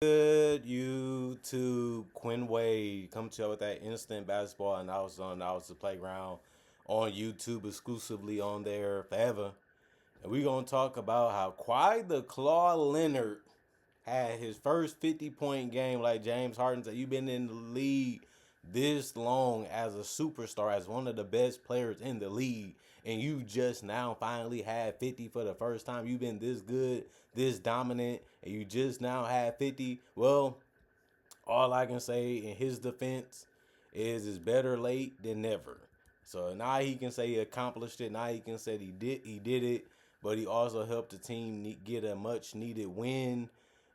Good YouTube, Quinn Wade come to you with that instant basketball analysis the playground on YouTube exclusively on there forever. And we're gonna talk about how Kawhi the Claw Leonard had his first 50-point game like James Harden said. You've been in the league this long as a superstar, as one of the best players in the league, and you just now finally had 50 for the first time. You've been this good, this dominant, and you just now had 50. Well, all I can say in his defense is it's better late than never. So now he can say he accomplished it. Now he can say he did it, but he also helped the team get a much needed win,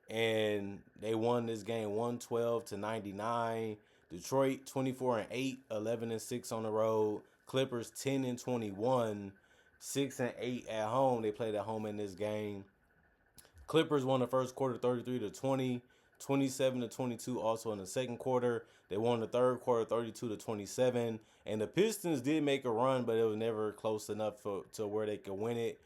and they won this game 112-99. Detroit 24-8, 11-6 on the road. Clippers 10-21, 6-8 at home. They played at home in this game. Clippers won the first quarter 33-20, 27-22 also in the second quarter. They won the third quarter 32-27. And the Pistons did make a run, but it was never close enough to where they could win it.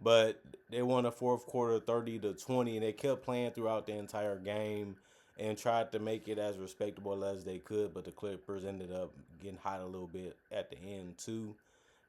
But they won the fourth quarter 30-20, and they kept playing throughout the entire game and tried to make it as respectable as they could. But the Clippers ended up getting hot a little bit at the end too,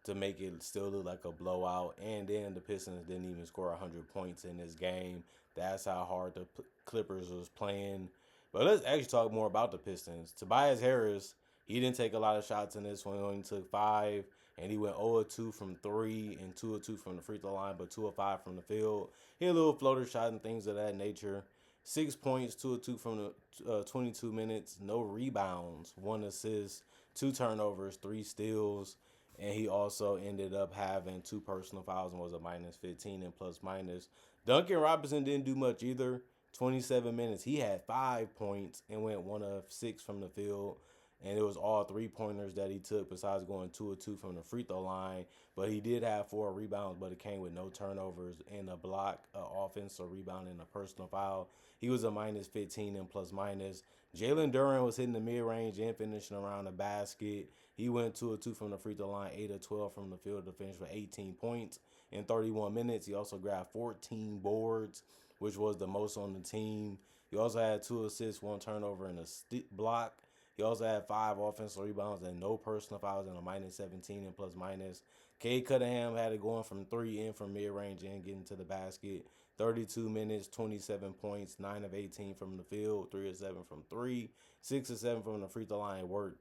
to make it still look like a blowout. And then the Pistons didn't even score 100 points in this game. That's how hard the Clippers was playing. But let's actually talk more about the Pistons. Tobias Harris, he didn't take a lot of shots in this one. He only took 5, and he went 0-2 from 3 and 2-2 from the free throw line, but 2-5 from the field. He had a little floater shot and things of that nature. 6 points, 2-2 from the 22 minutes. No rebounds, 1 assist, 2 turnovers, 3 steals. And he also ended up having 2 personal fouls and was a minus 15 and plus minus. Duncan Robinson didn't do much either. 27 minutes. He had 5 points and went 1 of 6 from the field. And it was all 3-pointers that he took besides going 2 of 2 from the free throw line. But he did have 4 rebounds, but it came with no turnovers and a block, offensive rebound, and a personal foul. He was a minus 15 and plus minus. Jalen Duren was hitting the mid-range and finishing around the basket. He went 2 of 2 from the free throw line, 8 of 12 from the field to finish with 18 points in 31 minutes. He also grabbed 14 boards, which was the most on the team. He also had 2 assists, 1 turnover, and a block. He also had 5 offensive rebounds and no personal fouls and a minus 17 and plus minus. Cade Cunningham had it going from 3 and from mid-range and getting to the basket. 32 minutes, 27 points, 9 of 18 from the field, 3 of 7 from 3, 6 of 7 from the free throw line. Worked,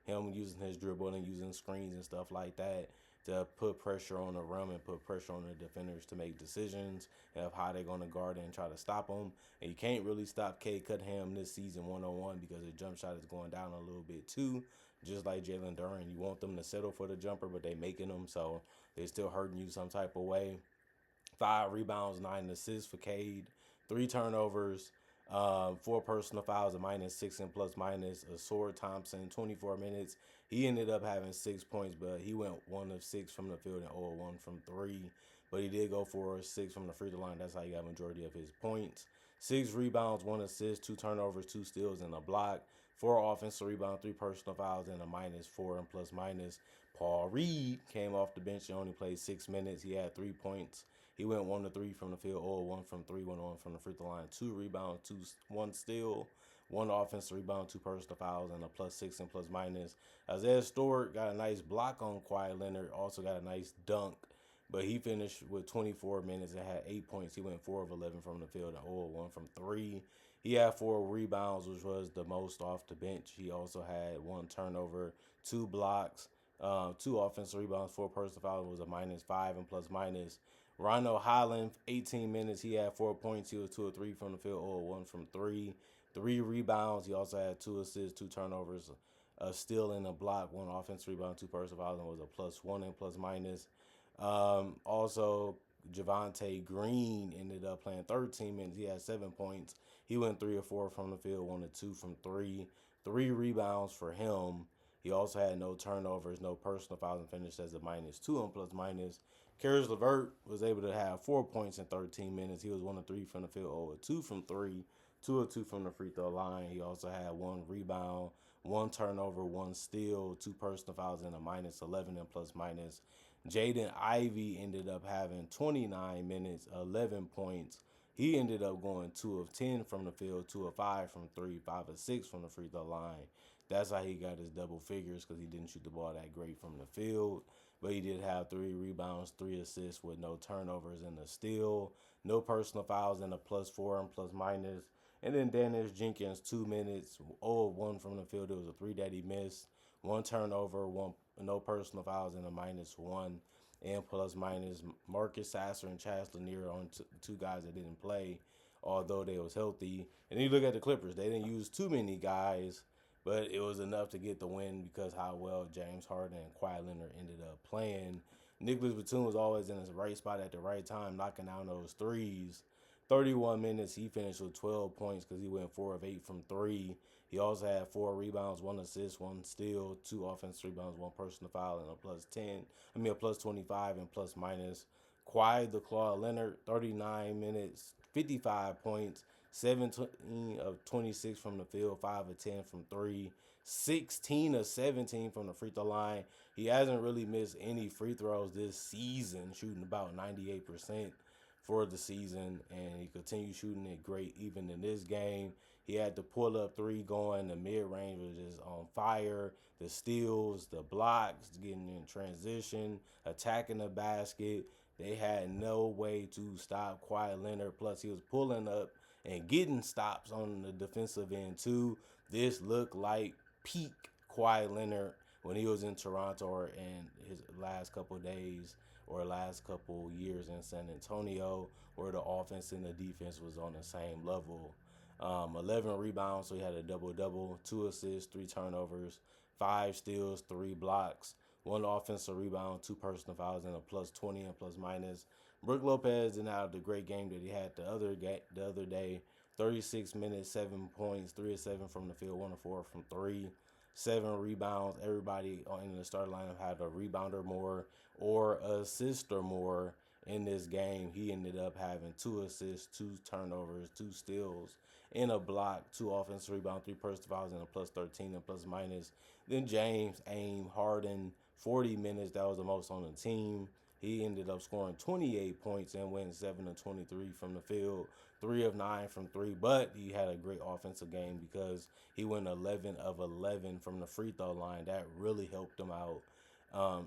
him using his dribble and using screens and stuff like that to put pressure on the rim and put pressure on the defenders to make decisions of how they're going to guard and try to stop them. And you can't really stop Cade Cunningham this season one-on-one because his jump shot is going down a little bit too. Just like Jalen Duren, you want them to settle for the jumper, but they making them, so they're still hurting you some type of way. 5 rebounds, 9 assists for Cade, 3 turnovers, 4 personal fouls, a minus 6 and plus minus. Sword Thompson, 24 minutes. He ended up having 6 points, but he went 1 of 6 from the field and 0 of 1 from 3. But he did go 4 of 6 from the free throw line. That's how he got majority of his points. 6 rebounds, 1 assist, 2 turnovers, 2 steals, and a block. 4 offensive rebounds, 3 personal fouls, and a minus 4 and plus minus. Paul Reed came off the bench and only played 6 minutes. He had 3 points. He went 1 of 3 from the field, 0 of 1 from 3, 1 of 1 from the free throw line, 2 rebounds, 1 steal, 1 offensive rebound, 2 personal fouls, and a plus 6 and plus minus. Isaiah Stewart got a nice block on Kawhi Leonard, also got a nice dunk, but he finished with 24 minutes and had 8 points. He went 4 of 11 from the field and 0 of 1 from 3. He had 4 rebounds, which was the most off the bench. He also had 1 turnover, 2 blocks, 2 offensive rebounds, 4 personal fouls, was a minus 5 and plus minus. Ronald Holland, 18 minutes. He had 4 points. He was 2 of 3 from the field, 0 of 1 from 3. 3 rebounds. He also had 2 assists, 2 turnovers, a steal and a block, 1 offensive rebound, 2 personal fouls, and was a plus 1 and plus minus. Also, Javonte Green ended up playing 13 minutes. He had 7 points. He went 3 of 4 from the field, 1 of 2 from 3. 3 rebounds for him. He also had no turnovers, no personal fouls, and finished as a minus 2 and plus minus. Caris LeVert was able to have 4 points in 13 minutes. He was 1 of 3 from the field, 0 of 2 from 3, 2 of 2 from the free throw line. He also had 1 rebound, 1 turnover, 1 steal, 2 personal fouls, and a minus 11 and plus minus. Jaden Ivey ended up having 29 minutes, 11 points, He ended up going 2 of 10 from the field, 2 of 5 from three, 5 of 6 from the free throw line. That's how he got his double figures because he didn't shoot the ball that great from the field. But he did have 3 rebounds, 3 assists with no turnovers and a steal, no personal fouls, and a +4 and plus minus. And then Dennis Jenkins, 2 minutes, 0 of 1 from the field. It was a three that he missed, one turnover, one no personal fouls, and a -1 and plus minus. Marcus Sasser and Chaz Lanier on two guys that didn't play, although they was healthy. And then you look at the Clippers; they didn't use too many guys, but it was enough to get the win because how well James Harden and Kawhi Leonard ended up playing. Nicholas Batum was always in his right spot at the right time, knocking down those threes. 31 minutes, he finished with 12 points because he went 4 of 8 from three. He also had 4 rebounds, 1 assist, 1 steal, 2 offensive rebounds, 1 personal foul, and a +10. A +25 and plus minus. Kawhi the Claw Leonard, 39 minutes, 55 points, 17 of 26 from the field, 5 of 10 from three, 16 of 17 from the free throw line. He hasn't really missed any free throws this season, shooting about 98% for the season, and he continued shooting it great even in this game. He had the pull up three going, the mid range was just on fire. The steals, the blocks, getting in transition, attacking the basket. They had no way to stop Kawhi Leonard. Plus, he was pulling up and getting stops on the defensive end too. This looked like peak Kawhi Leonard when he was in Toronto or in his last couple of days or last couple years in San Antonio, where the offense and the defense was on the same level. 11 rebounds, so he had a double-double, 2 assists, 3 turnovers, 5 steals, 3 blocks, 1 offensive rebound, 2 personal fouls, and a +20 and plus minus. Brook Lopez didn't have the great game that he had the other day. 36 minutes, 7 points, 3 of 7 from the field, 1 of 4 from three, 7 rebounds. Everybody in the starting lineup had a rebounder more or assist or more in this game. He ended up having 2 assists, 2 turnovers, 2 steals, and a block, 2 offensive rebounds, 3 personal fouls, and a +13 and plus minus. Then James Aim Harden, 40 minutes. That was the most on the team. He ended up scoring 28 points and went 7 of 23 from the field, 3 of 9 from three. But he had a great offensive game because he went 11 of 11 from the free throw line. That really helped him out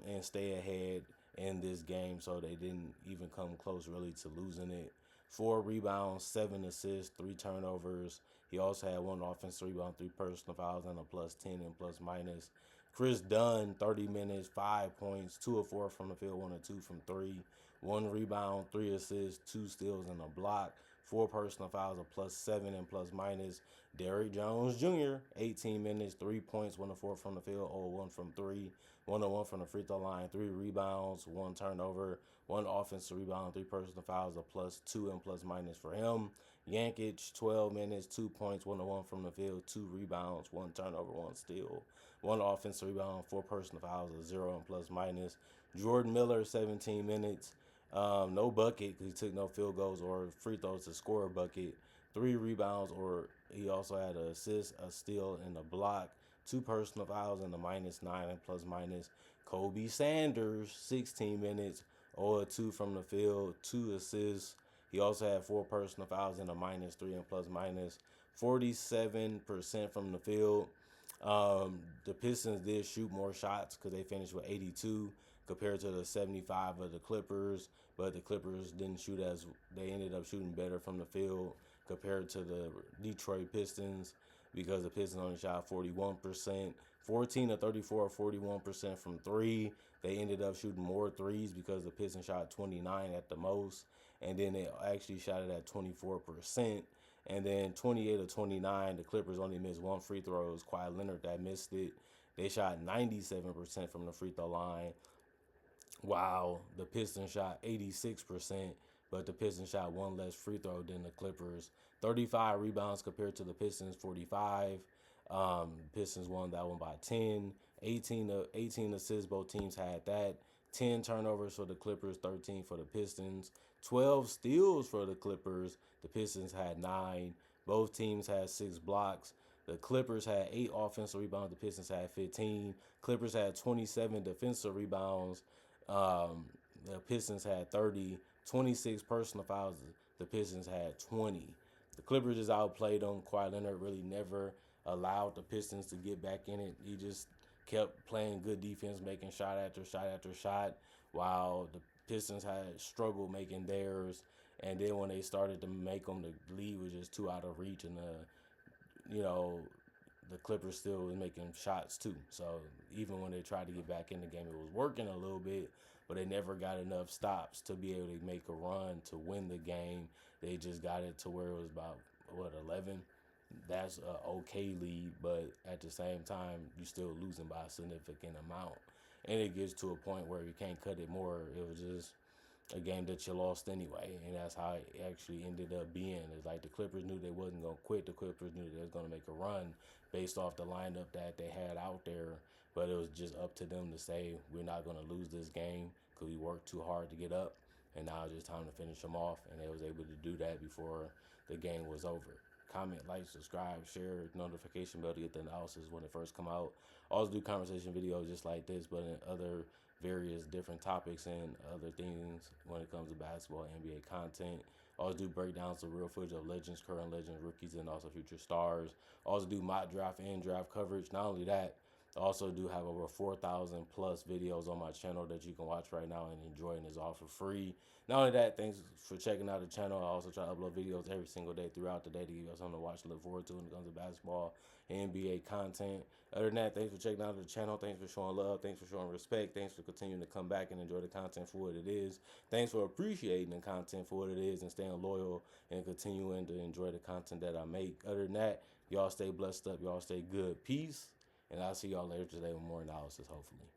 and stay ahead in this game, so they didn't even come close really to losing it. 4 rebounds, 7 assists, 3 turnovers. He also had 1 offensive rebound, 3 personal fouls, and a +10 and plus minus. Chris Dunn, 30 minutes, 5 points, 2 of 4 from the field, 1 of 2 from three, 1 rebound, 3 assists, 2 steals, and a block. 4 personal fouls, a +7 and plus minus. Derrick Jones Jr., 18 minutes, 3 points, 1 of 4 from the field, 0 of 1 from three, 1 of 1 from the free throw line, 3 rebounds, 1 turnover, 1 offensive rebound, 3 personal fouls, a +2 and plus minus for him. Yankic, 12 minutes, 2 points, 1 of 1 from the field, 2 rebounds, 1 turnover, 1 steal, 1 offensive rebound, 4 personal fouls, a 0 and plus minus. Jordan Miller, 17 minutes, no bucket because he took no field goals or free throws to score a bucket. 3 rebounds, or he also had an assist, a steal, and a block. 2 personal fouls and a -9 and plus minus. Kobe Sanders, 16 minutes, 0 of 2 from the field, 2 assists. He also had 4 personal fouls and a -3 and plus minus. 47% from the field. The Pistons did shoot more shots because they finished with 82 compared to the 75 of the Clippers, but the Clippers didn't shoot as they ended up shooting better from the field compared to the Detroit Pistons because the Pistons only shot 41%, 14 to 34, 41% from three. They ended up shooting more threes because the Pistons shot 29 at the most, and then they actually shot it at 24%. And then 28 of 29, the Clippers only missed one free throw. It was Kawhi Leonard that missed it. They shot 97% from the free throw line. Wow, the Pistons shot 86%, but the Pistons shot one less free throw than the Clippers. 35 rebounds compared to the Pistons 45. Pistons won that one by 10. 18 assists, both teams had that. 10 turnovers for the Clippers, 13 for the Pistons. 12 steals for the Clippers. The Pistons had 9. Both teams had 6 blocks. The Clippers had 8 offensive rebounds. The Pistons had 15. Clippers had 27 defensive rebounds. The Pistons had 30. 26 personal fouls. The Pistons had 20. The Clippers just outplayed them. Kawhi Leonard really never allowed the Pistons to get back in it. He just kept playing good defense, making shot after shot after shot, while the Pistons had struggled making theirs. And then when they started to make them, the lead was just too out of reach, and you know, the Clippers still was making shots too. So even when they tried to get back in the game, it was working a little bit, but they never got enough stops to be able to make a run to win the game. They just got it to where it was about 11. That's an okay lead, but at the same time, you're still losing by a significant amount. And it gets to a point where you can't cut it more. It was just a game that you lost anyway, and that's how it actually ended up being. It's like the Clippers knew they wasn't going to quit. The Clippers knew they was going to make a run based off the lineup that they had out there, but it was just up to them to say, we're not going to lose this game because we worked too hard to get up, and now it's just time to finish them off, and they was able to do that before the game was over. Comment, like, subscribe, share, notification bell to get the analysis when it first come out. Also do conversation videos just like this, but in other various different topics and other things when it comes to basketball, NBA content. Also do breakdowns of real footage of legends, current legends, rookies, and also future stars. Also do mock draft and draft coverage. Not only that, I also do have over 4,000 plus videos on my channel that you can watch right now and enjoy, and it's all for free. Not only that, thanks for checking out the channel. I also try to upload videos every single day throughout the day to give you something to watch and look forward to when it comes to basketball and NBA content. Other than that, thanks for checking out the channel. Thanks for showing love. Thanks for showing respect. Thanks for continuing to come back and enjoy the content for what it is. Thanks for appreciating the content for what it is and staying loyal and continuing to enjoy the content that I make. Other than that, y'all stay blessed up. Y'all stay good. Peace. And I'll see y'all later today with more analysis, hopefully.